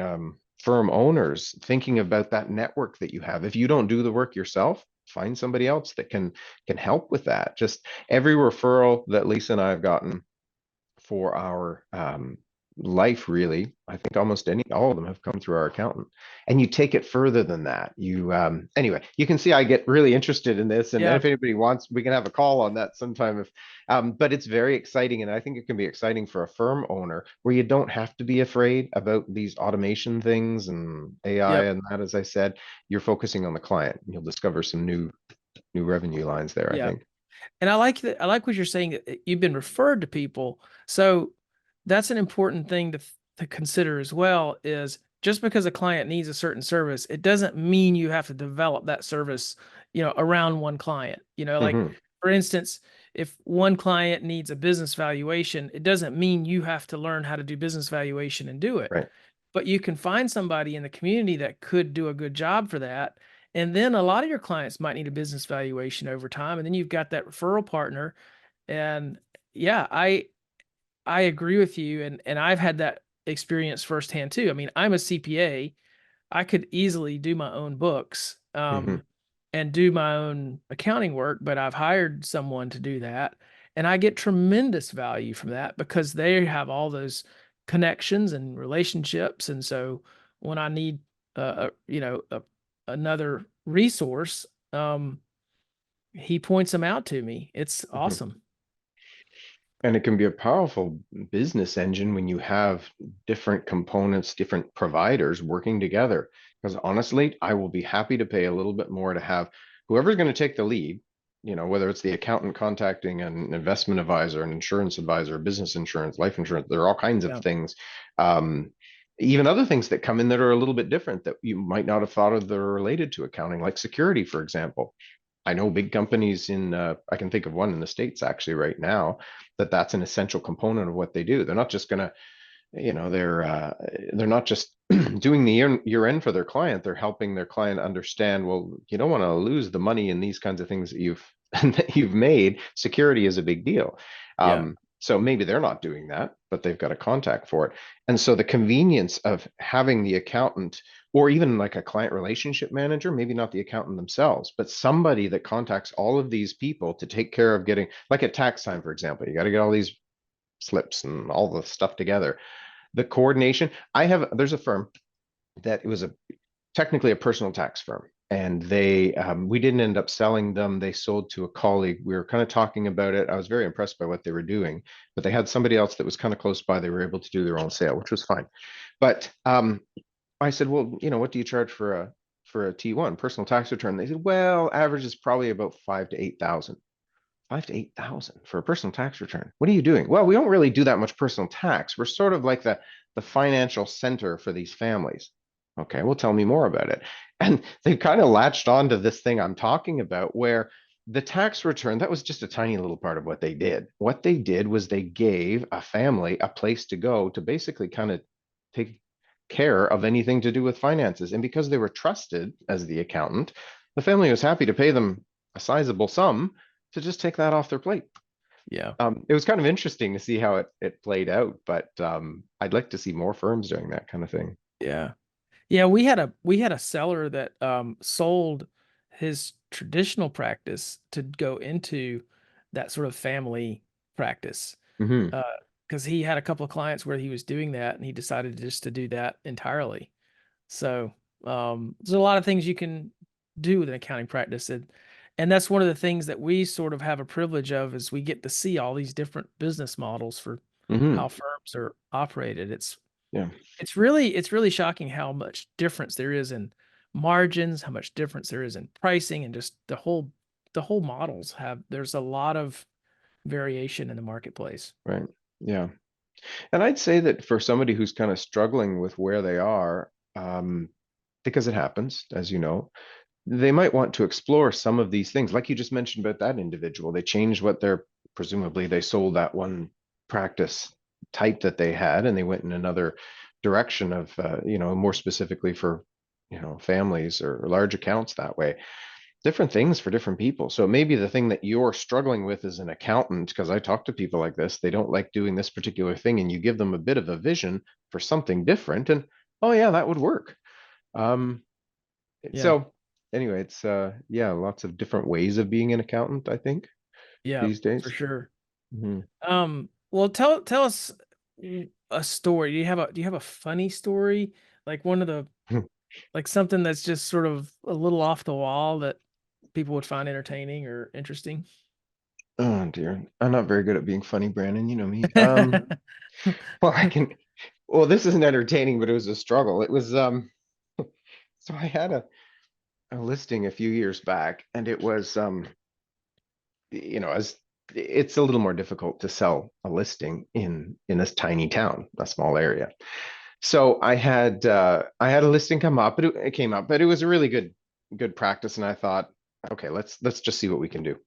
[SPEAKER 2] firm owners, thinking about that network that you have. If you don't do the work yourself, find somebody else that can help with that. Just every referral that Lisa and I have gotten for our life, really, I think all of them have come through our accountant. And you take it further than that. Anyway, you can see I get really interested in this, and
[SPEAKER 1] Yeah.
[SPEAKER 2] if anybody wants, we can have a call on that sometime. But it's very exciting, and I think it can be exciting for a firm owner where you don't have to be afraid about these automation things and AI
[SPEAKER 1] Yep.
[SPEAKER 2] and that. As I said, you're focusing on the client, and you'll discover some new revenue lines there, I
[SPEAKER 1] Yeah.
[SPEAKER 2] think.
[SPEAKER 1] And I like that. I like what you're saying. You've been referred to people. So that's an important thing to consider as well is just because a client needs a certain service, it doesn't mean you have to develop that service, around one client. Like
[SPEAKER 2] Hmm.
[SPEAKER 1] for instance, if one client needs a business valuation, it doesn't mean you have to learn how to do business valuation and do it.
[SPEAKER 2] Right.
[SPEAKER 1] But you can find somebody in the community that could do a good job for that. And then a lot of your clients might need a business valuation over time. And then you've got that referral partner. And yeah, I agree with you, and I've had that experience firsthand too. I mean, I'm a CPA. I could easily do my own books,
[SPEAKER 2] Hmm.
[SPEAKER 1] and do my own accounting work, but I've hired someone to do that, and I get tremendous value from that because they have all those connections and relationships. And so when I need, another resource, he points them out to me. It's
[SPEAKER 2] Hmm.
[SPEAKER 1] awesome.
[SPEAKER 2] And it can be a powerful business engine when you have different components, different providers working together. Because honestly, I will be happy to pay a little bit more to have whoever's going to take the lead, whether it's the accountant contacting an investment advisor, an insurance advisor, business insurance, life insurance, there are all kinds of
[SPEAKER 1] Yeah.
[SPEAKER 2] things. Um, Even other things that come in that are a little bit different that you might not have thought of that are related to accounting, like security, for example. I know big companies I can think of one in the States actually right now, that's an essential component of what they do. They're not just going to, they're not just doing the year end for their client. They're helping their client understand, well, you don't want to lose the money in these kinds of things that you've made. Security is a big deal.
[SPEAKER 1] Yeah.
[SPEAKER 2] So maybe they're not doing that, but they've got a contact for it. And so the convenience of having the accountant or even like a client relationship manager, maybe not the accountant themselves, but somebody that contacts all of these people to take care of getting, like at tax time, for example, you got to get all these slips and all the stuff together. The coordination, there's a firm that it was technically a personal tax firm. And we didn't end up selling them. They sold to a colleague. We were kind of talking about it. I was very impressed by what they were doing, but they had somebody else that was kind of close by. They were able to do their own sale, which was fine. But I said, well, what do you charge for a T1 personal tax return? They said, well, average is probably about 5 to 8 thousand. 5 to 8 thousand for a personal tax return. What are you doing? Well, we don't really do that much personal tax. We're sort of like the financial center for these families. Okay, well, tell me more about it. And they kind of latched on to this thing I'm talking about, where the tax return, that was just a tiny little part of what they did. What they did was they gave a family a place to go to basically kind of take care of anything to do with finances. And because they were trusted as the accountant, the family was happy to pay them a sizable sum to just take that off their plate.
[SPEAKER 1] Yeah.
[SPEAKER 2] It was kind of interesting to see how it played out, but I'd like to see more firms doing that kind of thing.
[SPEAKER 1] Yeah. Yeah, we had a seller that sold his traditional practice to go into that sort of family practice.
[SPEAKER 2] Hmm.
[SPEAKER 1] Uh, because he had a couple of clients where he was doing that, and he decided just to do that entirely. So there's a lot of things you can do with an accounting practice, and that's one of the things that we sort of have a privilege of, is we get to see all these different business models for
[SPEAKER 2] Hmm.
[SPEAKER 1] how firms are operated.
[SPEAKER 2] Yeah,
[SPEAKER 1] It's really shocking how much difference there is in margins, how much difference there is in pricing, and just the whole models there's a lot of variation in the marketplace.
[SPEAKER 2] right. Yeah. And I'd say that for somebody who's kind of struggling with where they are, because it happens, as you know, they might want to explore some of these things. Like you just mentioned about that individual, they changed presumably they sold that one practice type that they had, and they went in another direction of, more specifically for, families or large accounts that way. Different things for different people. So maybe the thing that you're struggling with as an accountant, because I talk to people like this, they don't like doing this particular thing, and you give them a bit of a vision for something different, and oh yeah, that would work. Um,
[SPEAKER 1] Yeah.
[SPEAKER 2] so anyway, it's yeah, lots of different ways of being an accountant, I think,
[SPEAKER 1] Yeah,
[SPEAKER 2] these
[SPEAKER 1] for
[SPEAKER 2] days.
[SPEAKER 1] sure.
[SPEAKER 2] Hmm.
[SPEAKER 1] Well, tell us a story. Do you have a funny story? Like one of the like something that's just sort of a little off the wall that people would find entertaining or interesting?
[SPEAKER 2] Oh dear. I'm not very good at being funny, Brandon. You know me. Well, well, this isn't entertaining, but it was a struggle. It was so I had a listing a few years back, and it was as it's a little more difficult to sell a listing in this tiny town, a small area. So I had a listing come up, but it came up, but it was a really good practice, and I thought, okay, let's just see what we can do.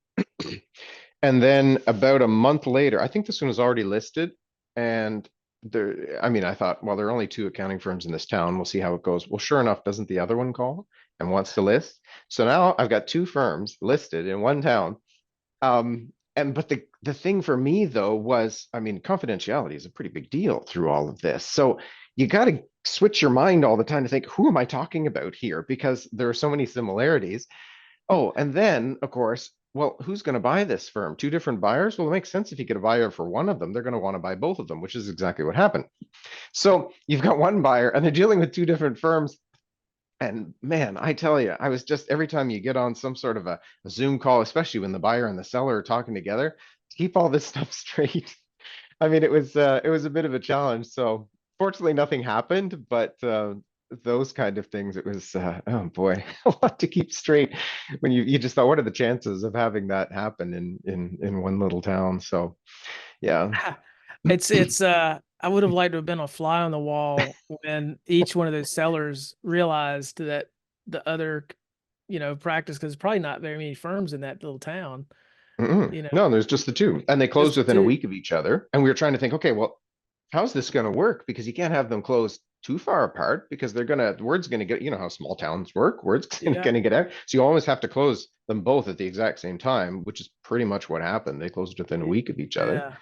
[SPEAKER 2] And then about a month later, I think this one was already listed, and I mean, I thought, well, there are only two accounting firms in this town. We'll see how it goes. Well, sure enough, doesn't the other one call and wants to list? So now I've got two firms listed in one town. but the thing for me though was, I mean, confidentiality is a pretty big deal through all of this. So you got to switch your mind all the time to think, who am I talking about here? Because there are so many similarities. Oh, and then of course, well, who's going to buy this firm? Two different buyers? Well, it makes sense if you get a buyer for one of them, they're going to want to buy both of them, which is exactly what happened. So you've got one buyer and they're dealing with two different firms. And man, I tell you, I was just every time you get on some sort of a Zoom call, especially when the buyer and the seller are talking together, to keep all this stuff straight. I mean, it was a bit of a challenge. So fortunately, nothing happened, but those kind of things, it was oh boy, a lot to keep straight when you just thought, what are the chances of having that happen in one little town? So yeah.
[SPEAKER 1] It's I would have liked to have been a fly on the wall when each one of those sellers realized that the other, practice, because probably not very many firms in that little town,
[SPEAKER 2] Mm-mm.
[SPEAKER 1] you know,
[SPEAKER 2] No, there's just the two, and they closed
[SPEAKER 1] just the
[SPEAKER 2] within a
[SPEAKER 1] two.
[SPEAKER 2] week of each other. And we were trying to think, okay, well, how's this going to work? Because you can't have them closed too far apart because word's going to get, you know how small towns work, word's going
[SPEAKER 1] Yeah,
[SPEAKER 2] to get out. So you always have to close them both at the exact same time, which is pretty much what happened. They closed within a week of each other.
[SPEAKER 1] yeah,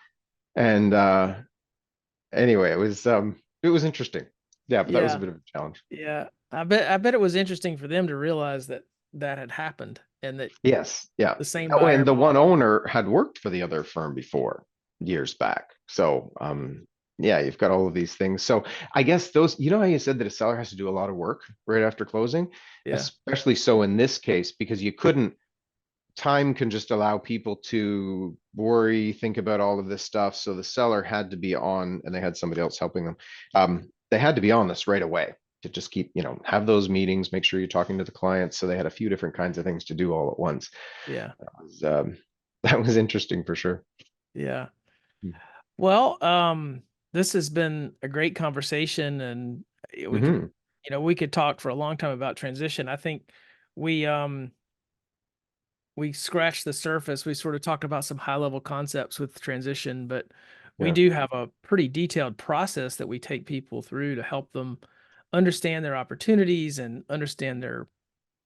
[SPEAKER 2] And anyway, it was interesting. Yeah, but that was a
[SPEAKER 1] yeah,
[SPEAKER 2] bit of a challenge.
[SPEAKER 1] yeah. I bet it was interesting for them to realize that that had happened and that
[SPEAKER 2] Yes, yeah.
[SPEAKER 1] the same
[SPEAKER 2] Oh,
[SPEAKER 1] buyer
[SPEAKER 2] and the
[SPEAKER 1] bought.
[SPEAKER 2] one owner had worked for the other firm before years back. So, yeah, you've got all of these things. So I guess those, you know how you said that a seller has to do a lot of work right after closing,
[SPEAKER 1] Yeah,
[SPEAKER 2] especially so in this case, because you couldn't, time can just allow people to worry, think about all of this stuff. So the seller had to be on, and they had somebody else helping them. They had to be on this right away to just keep, have those meetings, make sure you're talking to the clients. So they had a few different kinds of things to do all at once.
[SPEAKER 1] yeah,
[SPEAKER 2] That was, that was interesting for sure.
[SPEAKER 1] yeah. Well, this has been a great conversation, and we could,
[SPEAKER 2] Mm-hmm.
[SPEAKER 1] we could talk for a long time about transition. I think we um we scratched the surface. We sort of talked about some high level concepts with transition, but we
[SPEAKER 2] Yeah.
[SPEAKER 1] do have a pretty detailed process that we take people through to help them understand their opportunities and understand their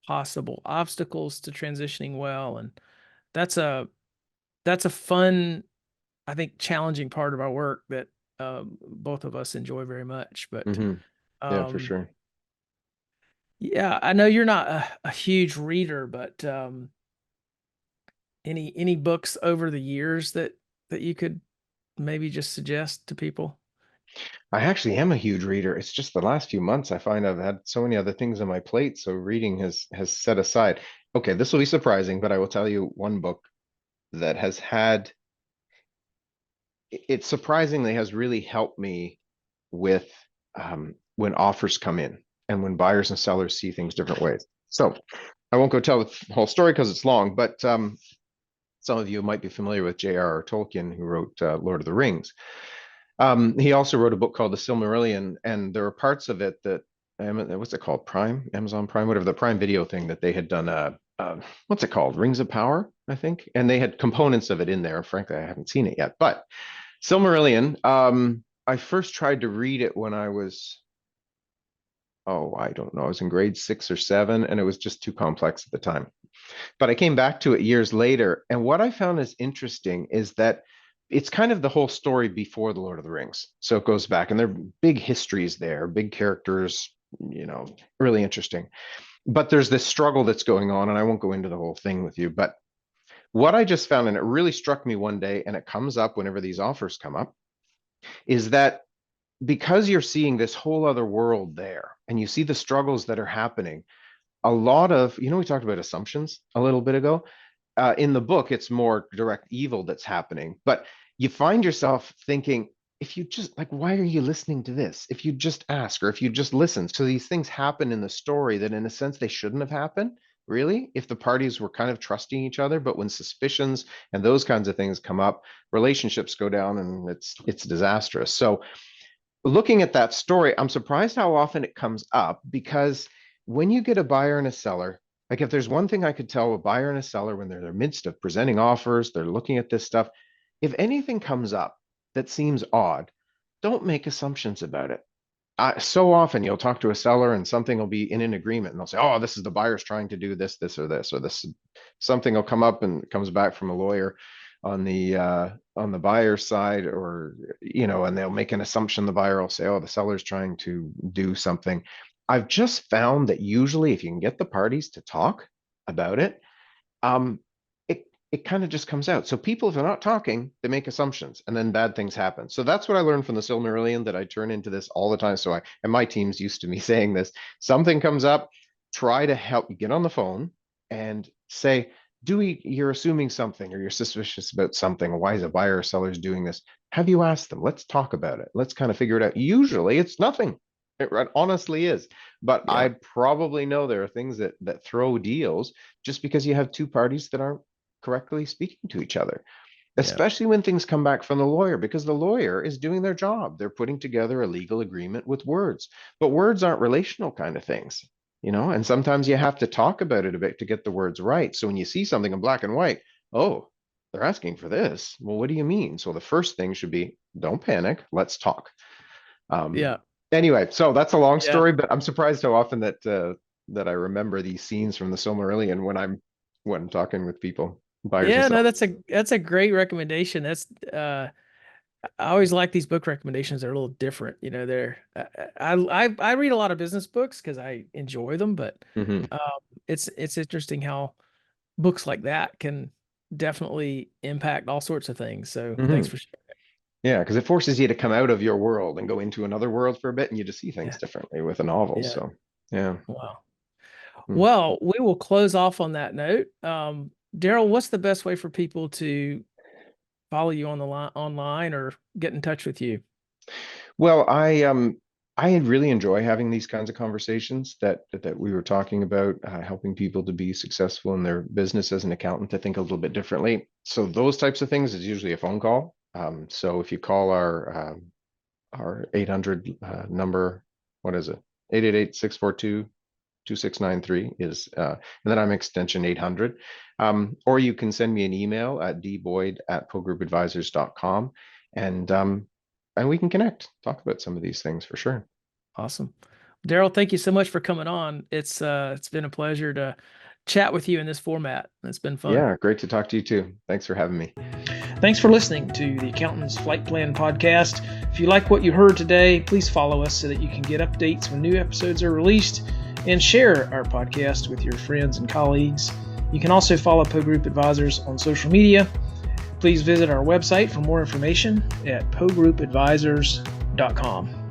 [SPEAKER 1] possible obstacles to transitioning well. And that's a that's a fun, I think, challenging part of our work that both of us enjoy very much. But
[SPEAKER 2] Mm-hmm. Yeah, for
[SPEAKER 1] um,
[SPEAKER 2] sure.
[SPEAKER 1] yeah, I know you're not a huge reader, but any books over the years that you could maybe just suggest to people?
[SPEAKER 2] I actually am a huge reader. It's just the last few months I find I've had so many other things on my plate, so reading has set aside. Okay, this will be surprising, but I will tell you one book that has had it surprisingly has really helped me with when offers come in and when buyers and sellers see things different ways. So I won't go tell the whole story because it's long, but some of you might be familiar with J.R.R. Tolkien, who wrote Lord of the Rings. He also wrote a book called The Silmarillion, and there are parts of it that what's it called? Prime, Amazon Prime, whatever the Prime Video thing that they had done. What's it called? Rings of Power, I think, and they had components of it in there. Frankly, I haven't seen it yet, but Silmarillion. I first tried to read it when I was, oh, I don't know, I was in grade 6 or 7, and it was just too complex at the time. But I came back to it years later, and what I found is interesting is that it's kind of the whole story before the Lord of the Rings. So it goes back, and there are big histories there, big characters, really interesting. But there's this struggle that's going on, and I won't go into the whole thing with you. But what I just found, and it really struck me one day, and it comes up whenever these offers come up, is that because you're seeing this whole other world there, and you see the struggles that are happening, a lot of, we talked about assumptions a little bit ago. In the book, it's more direct evil that's happening, but you find yourself thinking, if you just like, why are you listening to this? If you just ask, or if you just listen. So these things happen in the story that in a sense they shouldn't have happened, really, if the parties were kind of trusting each other. But when suspicions and those kinds of things come up, relationships go down and it's disastrous. So looking at that story, I'm surprised how often it comes up, because when you get a buyer and a seller, like if there's one thing I could tell a buyer and a seller when they're in the midst of presenting offers, they're looking at this stuff, if anything comes up that seems odd, don't make assumptions about it. So often you'll talk to a seller and something will be in an agreement and they'll say, oh, this is the buyer's trying to do this, this, or this, or this. Something will come up and it comes back from a lawyer. on the buyer side, or and they'll make an assumption. The buyer will say, "Oh, the seller's trying to do something." I've just found that usually, if you can get the parties to talk about it, um, it kind of just comes out. So people, if they're not talking, they make assumptions, and then bad things happen. So that's what I learned from the Silmarillion, that I turn into this all the time. And my team's used to me saying this. Something comes up, try to help you get on the phone and say, you're assuming something, or you're suspicious about something. Why is a buyer or seller's doing this? Have you asked them? Let's talk about it. Let's kind of figure it out. Usually it's nothing. It honestly is. But
[SPEAKER 1] Yeah.
[SPEAKER 2] I probably know there are things that throw deals just because you have two parties that aren't correctly speaking to each other, especially when things come back from the lawyer, because the lawyer is doing their job. They're putting together a legal agreement with words, but words aren't relational kind of things, and sometimes you have to talk about it a bit to get the words right. So when you see something in black and white, oh, they're asking for this. Well, what do you mean? So the first thing should be, don't panic. Let's talk.
[SPEAKER 1] Yeah.
[SPEAKER 2] Anyway, so that's a long
[SPEAKER 1] Yeah.
[SPEAKER 2] story, but I'm surprised how often that I remember these scenes from the Silmarillion when I'm talking with people.
[SPEAKER 1] Yeah, no, that's a great recommendation. That's I always like these book recommendations. They're a little different, I read a lot of business books because I enjoy them, but it's interesting how books like that can definitely impact all sorts of things. So thanks for sharing.
[SPEAKER 2] Yeah, because it forces you to come out of your world and go into another world for a bit, and you just see things differently with a novel.
[SPEAKER 1] Yeah.
[SPEAKER 2] So yeah.
[SPEAKER 1] Wow. Well, we will close off on that note. Darryl, what's the best way for people to follow you on the online or get in touch with you?
[SPEAKER 2] Well, I really enjoy having these kinds of conversations that we were talking about, helping people to be successful in their business as an accountant, to think a little bit differently. So those types of things is usually a phone call. So if you call our 800 number, what is it? 888-642-2693 is, and then I'm extension 800. Or you can send me an email at dboyd@poegroupadvisors.com, and we can connect, talk about some of these things for sure.
[SPEAKER 1] Awesome. Darryl, thank you so much for coming on. It's been a pleasure to chat with you in this format. It's been fun.
[SPEAKER 2] Yeah, great to talk to you too. Thanks for having me.
[SPEAKER 1] Thanks for listening to the Accountant's Flight Plan podcast. If you like what you heard today, please follow us so that you can get updates when new episodes are released, and share our podcast with your friends and colleagues. You can also follow Poe Group Advisors on social media. Please visit our website for more information at poegroupadvisors.com.